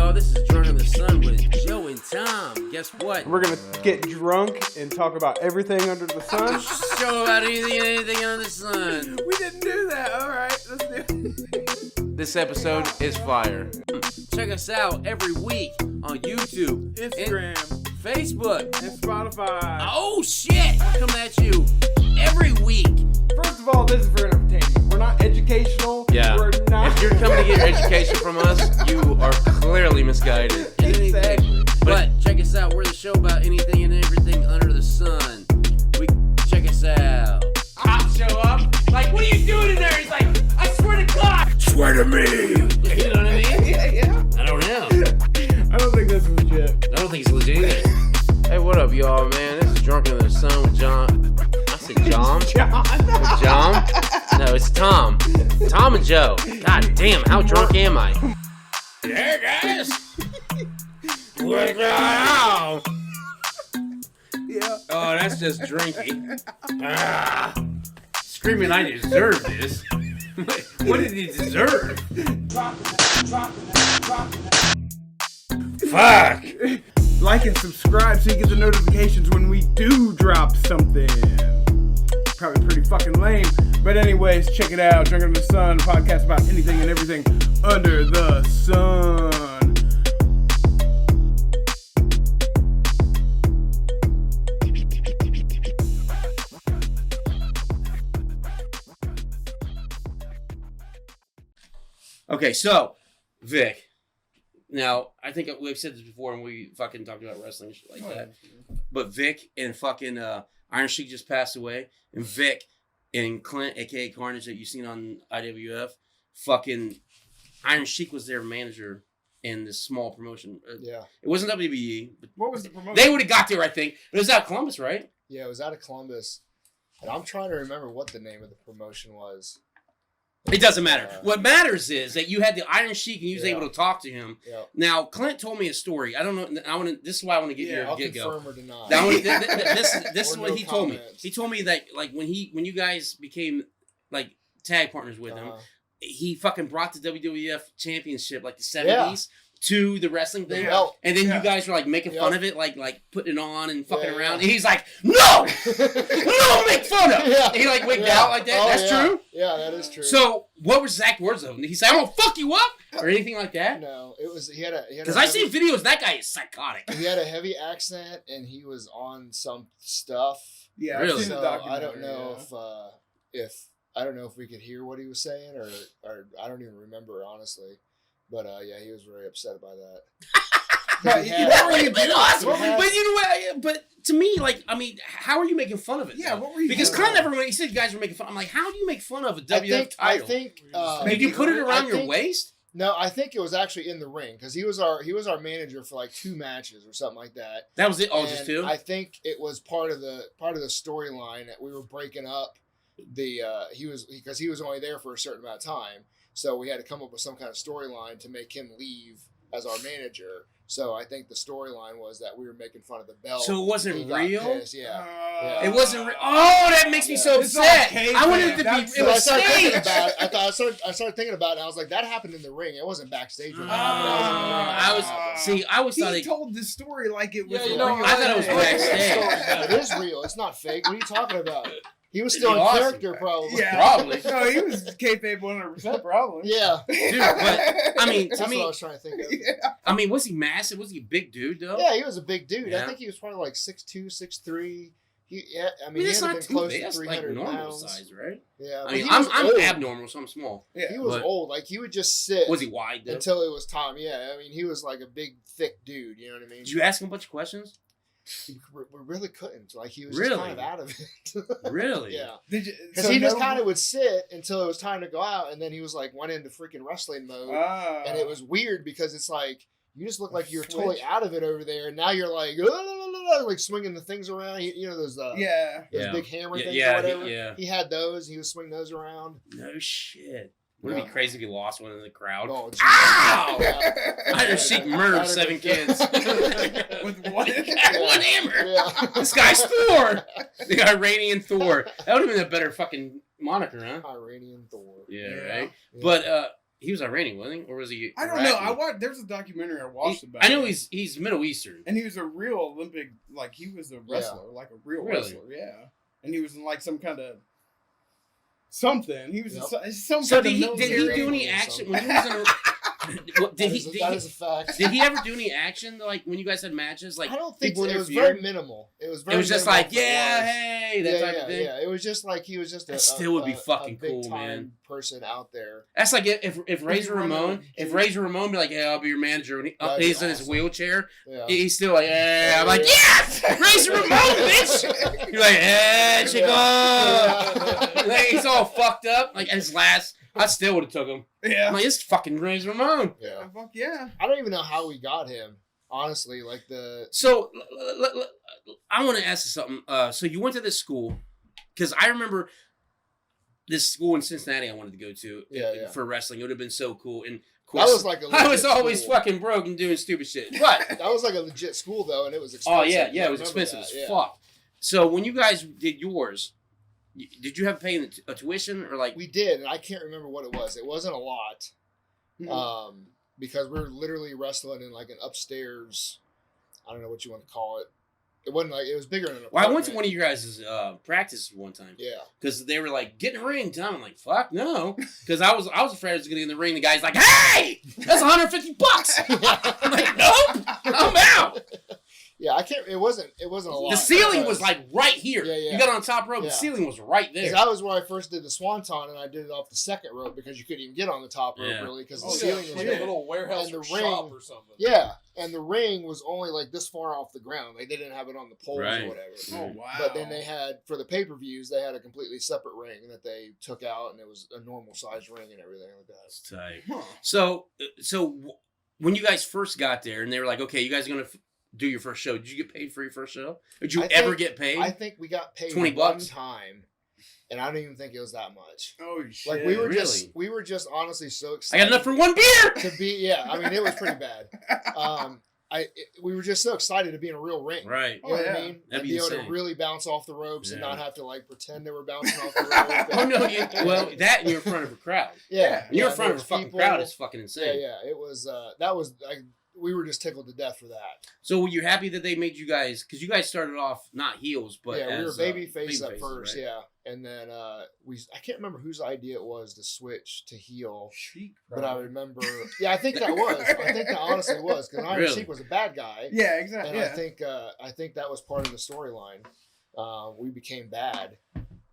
y'all. This is Drunk in the Sun with Joe and Tom. Guess what? We're going to get drunk and talk about everything under the sun. Show about anything under the sun. We didn't do that. All right, let's do it. This episode is fire. Check us out every week on YouTube, Instagram, Facebook, and Spotify. Oh, shit. Coming at you every week. First of all, this is for entertainment. We're not educational. Yeah. We're not. If you're coming to get your education from us, you are clearly misguided. Exactly. But check us out. We're the show about anything and everything under the sun. Check us out. I'll show up. Like, what are you doing in there? He's like, I swear to God. Swear to me. You know what I mean? Yeah. I don't know. I don't think that's legit. I don't think it's legit either. Hey, what up, y'all, man? This is Drunk in the Sun with John. I said John? With John? No, it's Tom. Tom and Joe. God damn, how drunk am I? Yeah, guys. What's going on? Yeah. Oh, that's just drinking. Screaming, I deserve this. What did he deserve? Fuck. Like and subscribe so you get the notifications when we do drop something. Probably pretty fucking lame. But anyways, check it out. Drunk in the Sun, a podcast about anything and everything under the sun. Okay, so, Vic. Now, I think we've said this before and we fucking talked about wrestling and shit like that. But Vic and fucking Iron Sheik just passed away. And Vic and Clint, a.k.a. Carnage, that you've seen on IWF, fucking Iron Sheik was their manager in this small promotion. Yeah. It wasn't WWE. But What was the promotion? they would have got there, I think. But it was out of Columbus, right? Yeah, it was out of Columbus. And I'm trying to remember what the name of the promotion was. It doesn't matter. What matters is that you had the Iron Sheik and you was able to talk to him. Yeah. Now, Clint told me a story. I don't know. I want to. This is why I want to get I'll your get-go. confirm or deny. This is Or what no he told me. comments. He told me that like when you guys became like tag partners with him, he fucking brought the WWF championship like the 70s to the wrestling thing. belt. And then you guys were like making fun of it, like putting it on and fucking around. And he's like, no, don't make fun of it. Yeah. He like wigged out like that. Oh, That's true. Yeah, that is true. So what was exact words of him? Did he say, I'm gonna fuck you up or anything like that? No, it was he had a Because I seen videos. That guy is psychotic. He had a heavy accent and he was on some stuff. Yeah, Really? I've seen the So I don't documentary, know if I don't know if we could hear what he was saying or I don't even remember honestly. But yeah, he was very upset by that. But He you had- know what you But do? awesome. He had- But you know what? But to me, like, I mean, how are you making fun of it? Yeah, though? what were you Because doing? Clint never, he said you guys were making fun. I'm like, how do you make fun of a WWF I title? think Did you put it around I your think- waist? No, I think it was actually in the ring because he was our manager for like 2 matches or something like that. That was it. Oh, And just two. I think it was part of the storyline that we were breaking up. He was only there for a certain amount of time, so we had to come up with some kind of storyline to make him leave as our manager. So I think the storyline was that we were making fun of the belt. So it wasn't He got real? pissed, Yeah. It wasn't real. Oh, that makes me so It's all upset. cave I wanted man. it to That's- be. So It I was started thinking staged. about it. I started thinking about it, and I was like, that happened in the ring. It wasn't backstage. Or anything. I always thought He it. told the story like it was Yeah, you know, real. I thought it was backstage. It is real. It's not fake. What are you talking about? He was It'd still be in awesome. character, probably. Yeah. Probably. No, he was kayfabe 100%, probably. Yeah. Dude, but I mean, That's to what I me, was trying to think of. Yeah. I mean, was he massive? Was he a big dude though? Yeah, he was a big dude. Yeah. I think he was probably like 6'2", 6'3". I mean, I mean, he that's had to not been too close big. to That's 300 like normal pounds. size, right? Yeah, I but mean, he was I'm old. abnormal, so I'm small. Yeah. He was but- old. Like, he would just sit Was he wide though? until it was time. Yeah, I mean, he was like a big, thick dude. You know what I mean? Did you ask him a bunch of questions? We really couldn't. Like, he was Really? just kind of out of it. Really? Yeah. Because Because he just kind of would sit until it was time to go out, and then he was like went into freaking wrestling mode, and it was weird because it's like you just look like you're totally Switch. out of it over there, and now you're like like swinging the things around. You know those yeah. those Yeah. big hammer Yeah, things yeah, or whatever. yeah. He had those. He was swinging those around. No shit. Wouldn't it be crazy if you lost one in the crowd? Oh, geez. Ow! Yeah. Iron Sheik murdered 7 kids. With one? One hammer. Yeah. This guy's Thor. The Iranian Thor. That would have been a better fucking moniker, huh? Iranian Thor. Yeah, Yeah. right? Yeah. But He was Iranian, wasn't he? Or was he? I don't know. Iraqi? There's a documentary I watched about. I know him. he's Middle Eastern. And he was a real Olympic, like he was a wrestler, like a real wrestler, yeah. And he was in like some kind of something. He was in some So kind of military. did he do any action when he was in a... That is a fact. Did he ever do any action like when you guys had matches? Like I don't think people it was interfered? very minimal. It was just like hey, that type of thing. Yeah, it was just like he was just that still would be fucking big cool, time man. Person out there. That's like if Razor Ramon be like, hey, I'll be your manager, and he's in his wheelchair, he's still like, hey, I'm like, yes, Razor Ramon, bitch. You're like, hey, Chico. Like, he's all fucked up. Like at his last, I still would have took him. Yeah, I'm like, it's fucking Razor Ramon. Yeah, fuck yeah. I don't even know how we got him. Honestly, like So I want to ask you something. So you went to this school because I remember this school in Cincinnati I wanted to go to for wrestling. It would have been so cool. And of course, that was like I was always fucking broke and doing stupid shit. But that was like a legit school though, and it was expensive. Oh yeah, it was expensive as fuck. So when you guys did yours, did you have to pay a tuition or like? We did, and I can't remember what it was. It wasn't a lot, because we were literally wrestling in like an upstairs. I don't know what you want to call it. It wasn't like it was bigger than an apartment. Well, I went to one of you guys' practices one time. Yeah, because they were like, "Get in the ring, Tom." I'm like, "Fuck no," because I was afraid I was gonna get in the ring. The guy's like, "Hey, that's $150." I'm like, "Nope, I'm out." Yeah, I can't. It wasn't a lot. The ceiling was like right here. Yeah. You got on top rope. The ceiling was right there. That was where I first did the swanton, and I did it off the second rope because you couldn't even get on the top rope really because the ceiling was like a little warehouse and the shop or something. Yeah, and the ring was only like this far off the ground. Like they didn't have it on the poles or whatever. Oh wow! But then they had for the pay-per-views, they had a completely separate ring that they took out, and it was a normal size ring and everything like that. That's tight. Huh. So when you guys first got there, and they were like, "Okay, you guys are gonna." Do your first show. Did you get paid for your first show? Did you ever get paid? I think we got paid $20 one time, and I don't even think it was that much. Oh shit! Like we were just honestly so excited. I got enough for one beer to be. Yeah, I mean it was pretty bad. We were just so excited to be in a real ring. Right. You know what I mean? That'd be able insane. to really bounce off the ropes and not have to like pretend they were bouncing off the ropes. Oh no! That and you're in front of a crowd. Yeah, you're in front of a fucking crowd. It's fucking insane. Yeah. It was. That was like. We were just tickled to death for that. So were you happy that they made you guys? Because you guys started off not heels, but we were babyface at first, right? and then I can't remember whose idea it was to switch to heel. Sheik, but I remember, I think that was. I think that honestly was because Iron Sheik was a bad guy. Yeah, exactly. And I think that was part of the storyline. We became bad,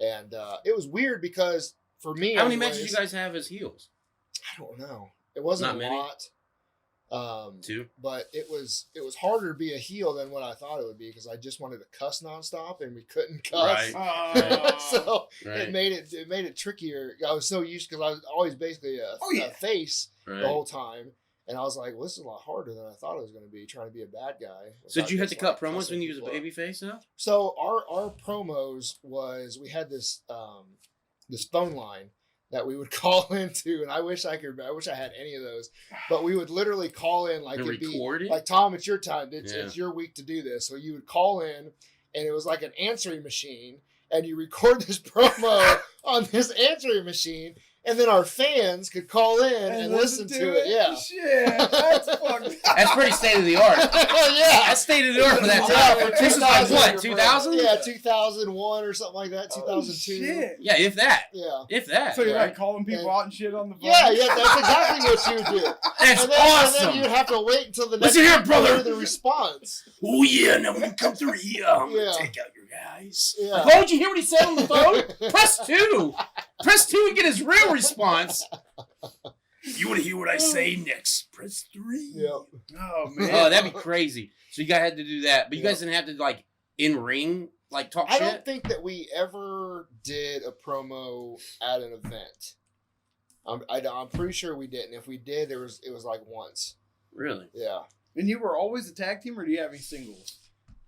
and it was weird because for me, how many matches you guys have as heels? I don't know. It wasn't a lot. 2, but it was harder to be a heel than what I thought it would be because I just wanted to cuss nonstop and we couldn't cuss. Right. So it made it trickier. I was so used because I was always basically a face the whole time, and I was like, well, this is a lot harder than I thought it was going to be trying to be a bad guy. So did you have to cut promos when you was a baby face now? So our promos was we had this this phone line that we would call into, and I wish I had any of those, but we would literally call in like it'd be like, Tom, it's your time. It's your week to do this. So you would call in, and it was like an answering machine, and you record this promo on this answering machine, and then our fans could call in and listen to it. Yeah. Shit, that's fucked. That's pretty state of the art. Yeah. That's state of the art for that time. This is like what, 2000? Yeah, 2001 or something like that, 2002. Shit. Yeah, if that. Yeah. If that. So you're like calling people out and shit on the phone? Yeah, that's exactly what you would do. That's awesome. awesome. And then you'd have to wait until the next Listen here, brother. the response. Oh yeah, now when you come through here, I'm gonna take out your guys. Yeah. Like, oh, did you hear what he said on the phone? Press 2. Press 2 and get his real response. You want to hear what I say next? Press 3. Yeah. Oh man. Oh, that'd be crazy. So you guys had to do that, but you guys didn't have to like in ring like talk shit. I don't think that we ever did a promo at an event. I'm pretty sure we didn't. If we did, it was like once. Really? Yeah. And you were always a tag team, or do you have any singles?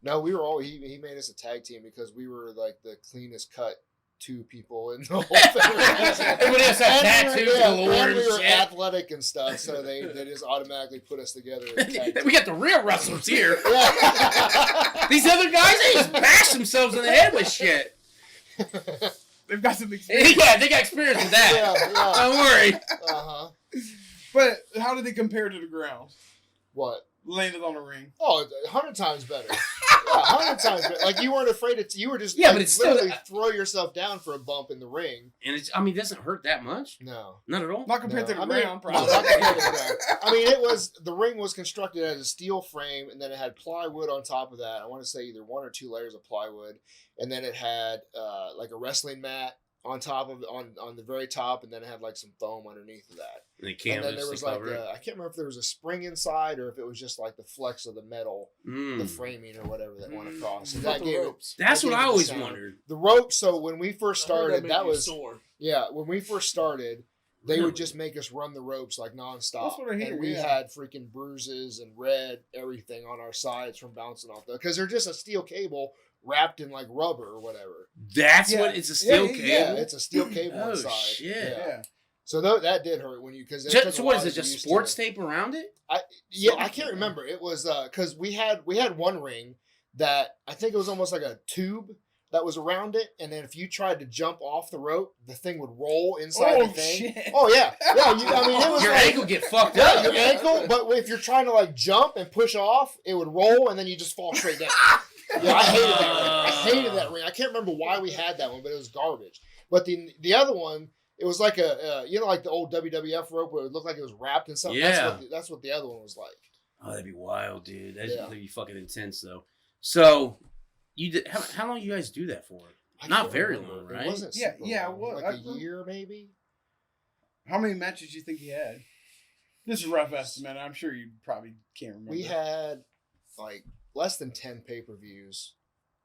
No, we were all. He made us a tag team because we were like the cleanest cut 2 people in the whole federation. Everybody else had tattoos and we were shit. athletic and stuff, so they just automatically put us together. As tag team. We got the real wrestlers here. Yeah. These other guys, they just bash themselves in the head with shit. They've got some experience. Yeah, they got experience with that. Yeah. Don't worry. Uh-huh. But how do they compare to the ground? What? Landed on a ring. Oh, 100 times better. Yeah, 100 times better. Like, you weren't afraid of... You were just... Yeah, like, but it's still... literally throw yourself down for a bump in the ring. And it's... I mean, it doesn't hurt that much. No. Not at all? Not compared to the ground, probably. No, not compared to the ground. I mean, it was... The ring was constructed as a steel frame, and then it had plywood on top of that. I want to say either 1 or 2 layers of plywood. And then it had, like, a wrestling mat on top of... On the very top, and then it had, like, some foam underneath of that. And then there was like I can't remember if there was a spring inside or if it was just like the flex of the metal, the framing or whatever that went across. And that gave ropes. That's what I always sound. Wondered. The rope. So when we first started, that was sore. yeah. When we first started, they Really? would just make us run the ropes like nonstop. That's what I hear, and we yeah. had freaking bruises and red everything on our sides from bouncing off because they're just a steel cable wrapped in like rubber or whatever. That's Yeah. what... It's a steel cable? Yeah, it's a steel cable Oh, inside. shit. Yeah. So that did hurt when you because So what is it? Just sports tape around it? I can't remember. It was because we had one ring that I think it was almost like a tube that was around it, and then if you tried to jump off the rope, the thing would roll inside the thing. Shit. Oh yeah, yeah. I mean, it was Your like, ankle get fucked yeah, up. your ankle. But if you're trying to like jump and push off, it would roll, and then you just fall straight down. Yeah, I hated that ring. I hated that ring. I can't remember why we had that one, but it was garbage. But the other one. It was like a, like the old WWF rope where it looked like it was wrapped in something. Yeah. That's what the other one was like. Oh, that'd be wild, dude. That'd Yeah. be fucking intense, though. So, you did... How long you guys do that for? I Not can't very remember. long, right? It wasn't Yeah, super yeah, long. what? Like a year, maybe? How many matches do you think he had? This is a rough estimate. I'm sure you probably can't remember. We had, like, less than 10 pay-per-views.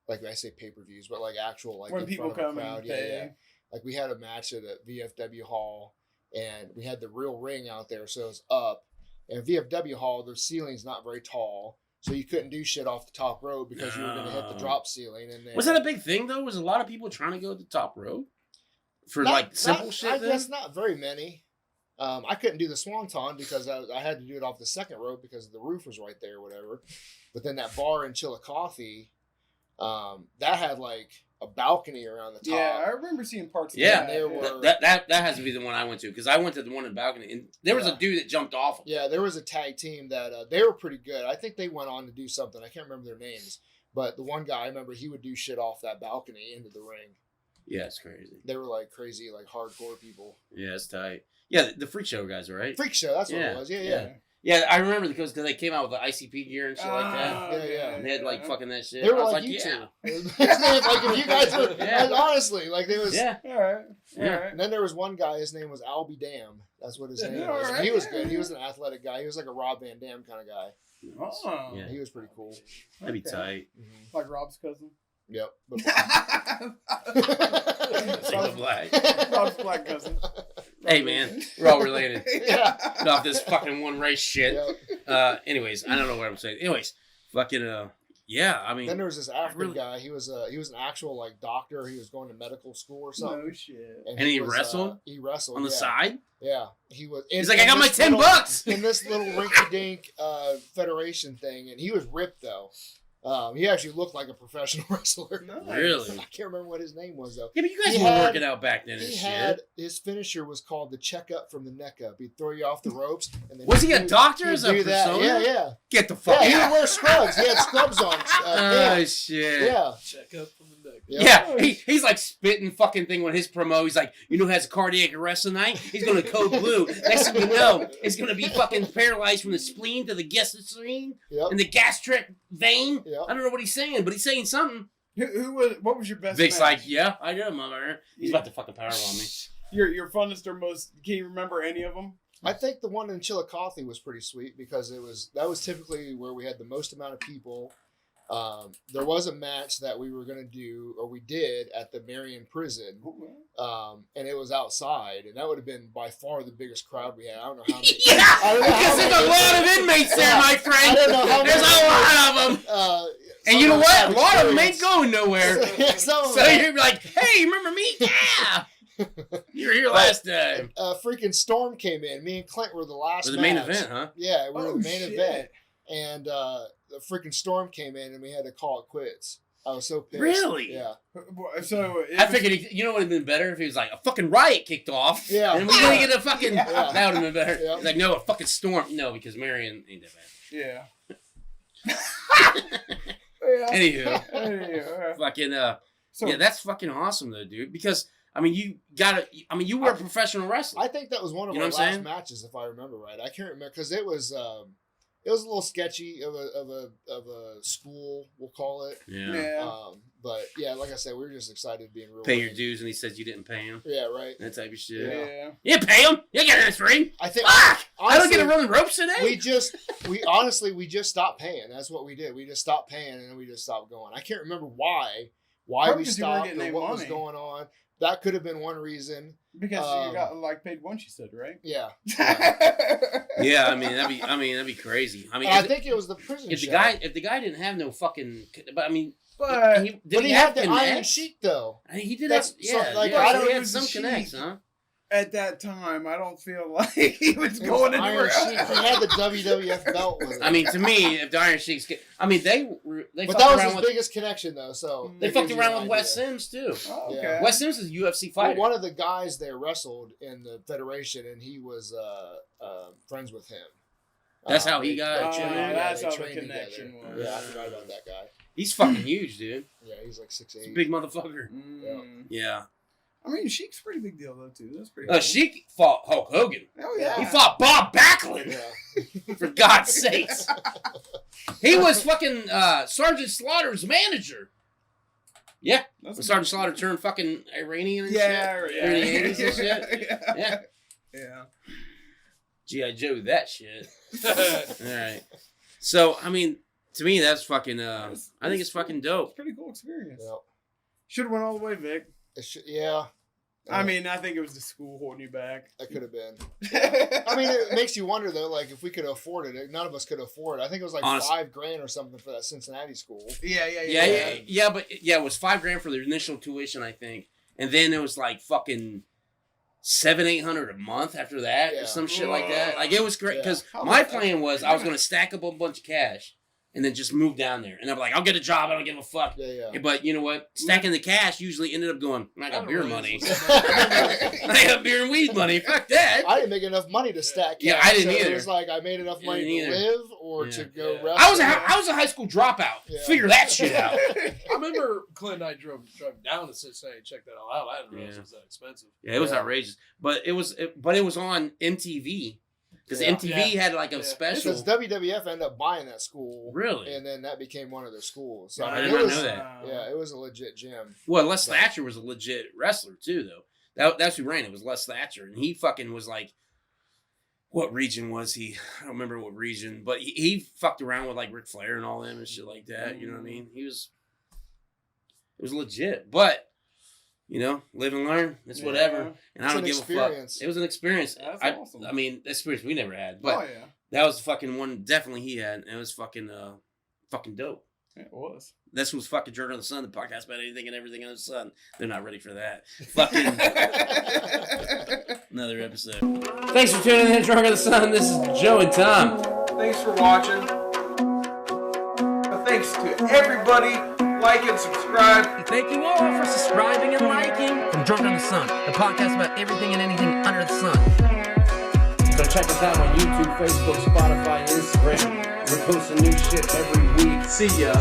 Like, I say pay-per-views, but, like, actual, like, when in people front of a come crowd. and Yeah, pay. yeah. Like, we had a match at the VFW Hall, and we had the real ring out there, so it was up. And VFW Hall, the ceiling's not very tall, so you couldn't do shit off the top rope because you were going to hit the drop ceiling. And then, Was that a big thing, though? Was a lot of people trying to go to the top rope? For, simple shit, I then? guess not very many. I couldn't do the swanton because I had to do it off the second rope because the roof was right there or whatever. But then that bar in Chillicothe, that had like a balcony around the top. Yeah, I remember seeing parts of Yeah, that. there were- that has to be the one I went to because I went to the one in the balcony and there was a dude that jumped off. Yeah, there was a tag team that they were pretty good. I think they went on to do something. I can't remember their names. But the one guy, I remember he would do shit off that balcony into the ring. Yeah, it's crazy. They were like crazy, like hardcore people. Yeah, it's tight. Yeah, the Freak Show guys, right? Freak Show, that's what Yeah. it was. Yeah. Yeah, I remember because they came out with the ICP gear and shit like that. Yeah. And they had like fucking that shit. They were I was like like, you yeah. two. Like if you guys were, Yeah. like, honestly, like there was. Yeah. All right. Yeah. All right. And then there was one guy, his name was Albie Dam. That's what his name Yeah, was. alright, He was yeah. good. He was an athletic guy. He was like a Rob Van Dam kind of guy. Oh. Yeah. He was pretty cool. That'd be Okay. tight. Like Rob's cousin. Yep. Shades of Black. Rob's black cousin. Hey, man. We're all related. Yeah. Get off this fucking one race shit. Yep. Anyways, I don't know what I'm saying. Anyways, fucking, yeah, I mean. Then there was this African really- guy. He was an actual like doctor. He was going to medical school or something. No shit. And he was, wrestled? He wrestled on the yeah. side? Yeah, he was. He's like, I got my $10. In this little rinky-dink federation thing, and he was ripped though. He actually looked like a professional wrestler. Really? I can't remember what his name was though. Yeah, but you guys He were had- working out back then and He shit. had his finisher was called the check up from the neck up. He'd throw you off the ropes, and then Was he he'd a do- doctor he'd as a do that. persona? Yeah, yeah. Get the fuck Yeah, he out. would wear scrubs. He had scrubs on. Oh, Yeah, shit. yeah. Check up from the neck. Yeah, he's like spitting fucking thing with his promo. He's like, you know who has a cardiac arrest tonight? He's going to code blue. Next thing you know, it's going to be fucking paralyzed from the spleen to the gastrocene Yep. and the gastric vein. Yep. I don't know what he's saying, but he's saying something. Who was? What was your best? Vic's match? like, yeah, I know, mother. He's about to fucking powerbomb me. Your funnest or most? Can you remember any of them? I think the one in Chillicothe was pretty sweet because that was typically where we had the most amount of people. There was a match that we were going to do, or we did, at the Marion prison, and it was outside, and that would have been by far the biggest crowd we had. I don't know how many. Yeah, I don't know how because there's a many- lot of inmates there, Yeah. my I friend. don't know how There's many- a lot of them. And you know what? A lot of them ain't going nowhere. So So you're like, hey, remember me? Yeah. You were here last time. freaking Storm came in. Me and Clint were the last For the main match. event, huh? Yeah, we were Oh, the main shit. event. And the freaking Storm came in and we had to call it quits. I was so pissed. Really? Yeah. So I figured, you know what would have been better if he was like, a fucking riot kicked off. Yeah. And we didn't get a fucking. Yeah. That would have been better. Yeah. He's like, no, a fucking storm. No, because Marion ain't that bad. Yeah. Anywho, fucking yeah, that's fucking awesome though, dude. Because I mean, you were a professional wrestler. I think that was one of You know our what I'm last saying? matches, if I remember right. I can't remember because it was a little sketchy of a school, we'll call it. Yeah. But yeah, like I said, we were just excited being real. Pay your dues, and he says you didn't pay him. Yeah, right. That type of shit. Yeah. You didn't pay him. You get this ring. I think. Fuck! Honestly, I don't get to run the ropes today. we just stopped paying. That's what we did. We just stopped paying, and then we just stopped going. I can't remember why Probably we 'cause you weren't stopped getting or what any was money. going on. That could have been one reason. Because you got paid once, you said, right? Yeah. Yeah, I mean that'd be crazy. I mean, I think it was the prison. if the show. guy didn't have no fucking, but I mean, But he had the Iron Sheik though. He did That's- have, so, yeah, like, yeah, I so don't he had use some the sheet. connects, huh? at that time, I don't feel like he was It was going the anywhere. Iron Sheik. He had the WWF belt with it. I mean, to me, if the Iron Sheik's, I mean, they but fucked that was around his with, biggest connection though. So they that fucked gives you around an with Wes idea. Sims too. Oh, okay. Yeah. Wes Sims is a UFC Well, fighter. one of the guys there wrestled in the Federation, and he was friends with him. That's how he they- got they it. trained- Yeah, that's they how the trained connection together. was. Yeah, I forgot about that guy. He's fucking huge, dude. Yeah, he's like 6'8". He's a big motherfucker. Mm. Yeah. I mean, Sheik's a pretty big deal though too. That's pretty. Cool. Sheik fought Hulk Hogan. Oh yeah. He fought Bob Backlund. Yeah. For God's sakes. He was fucking Sergeant Slaughter's manager. Yeah. That's When Sergeant Slaughter turned fucking Iranian and Yeah, shit. yeah. During the 80s and shit. Yeah. Yeah. G.I. Joe, that shit. Alright. So, I mean, to me, that's fucking, I think it's fucking It's dope. a pretty cool experience. Yep. Should have went all the way, Vic. Yeah. I mean, I think it was the school holding you back. That could have been. I mean, it makes you wonder though, like if we could afford it. None of us could afford it. I think it was like Honestly. $5,000 or something for that Cincinnati school. Yeah, but it was $5,000 for the initial tuition, I think. And then it was like fucking $700-800 a month after that, Yeah. or some shit like that. Like it was great because How my about that? plan was I was gonna stack up a bunch of cash and then just move down there. And I'm like, I'll get a job. I don't give a fuck. Yeah. But you know what? Stacking the cash usually ended up going, I got beer money. I I got beer and weed money. Fuck that. didn't make enough money to stack. Yeah, cash, I didn't so either. It was like I made enough money Didn't to either. live or Yeah. to go Yeah. wrestle. I was a high school dropout. Yeah. Figure that shit out. I remember Clint and I drove down to Cincinnati, check that all out. I didn't realize Yeah. it was that expensive. Yeah, it was Yeah. outrageous. But it was on MTV. Because Yeah. MTV had like a Yeah. special. Because WWF ended up buying that school. Really? And then that became one of their schools. So I I did mean, not it was, know that. Yeah, it was a legit gym. Well, Les Thatcher was a legit wrestler too, though. That's who ran it. Was Les Thatcher, and he fucking was like, what region was he? I don't remember what region, but he fucked around with like Ric Flair and all them and shit like that. You know what I mean? It was legit, but you know, live and learn. It's whatever, and I It's don't an give a experience. fuck. It was an experience. That's awesome. I mean, experience we never had, but Oh yeah. that was the fucking one definitely he had, and it was fucking dope. It was. This was fucking Drunk on the Sun, the podcast about anything and everything under the sun. They're not ready for that. Fucking another episode. Thanks for tuning in, Drunk on the Sun. This is Joe and Tom. Thanks for watching. Thanks to everybody. Like and subscribe. Thank you all for subscribing and liking. From Drunk on the Sun, the podcast about everything and anything under the sun. So check us out on YouTube, Facebook, Spotify, and Instagram. We're posting new shit every week. See ya.